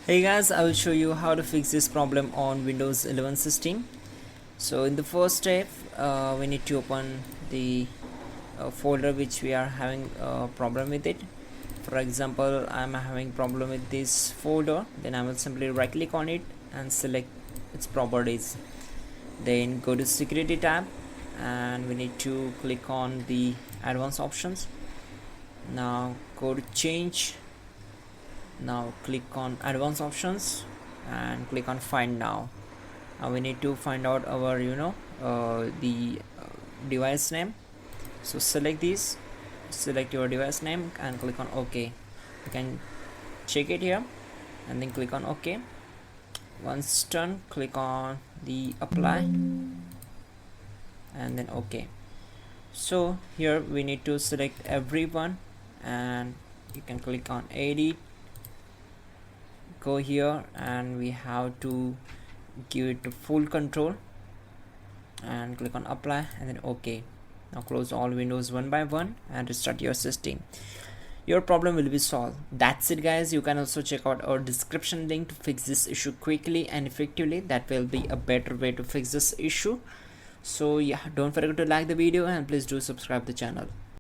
Hey guys, I will show you how to fix this problem on Windows 11 system. So in the first step, we need to open the folder which we are having a problem with it. For example, I'm having problem with this folder. Then I will simply right click on it and select its properties. Then go to security tab and we need to click on the advanced options. Now go to change. Now click on advanced options and click on find now. We need to find out our the device name. So select your device name and click on OK. You can check it here and then click on OK. Once done, click on the apply and then OK. So here we need to select everyone and you can click on edit, go here, and we have to give it to full control and click on apply and then OK. Now close all windows one by one and restart your system. Your problem will be solved. That's it guys. You can also check out our description link to fix this issue quickly and effectively. That will be a better way to fix this issue. So yeah, don't forget to like the video and please do subscribe the channel.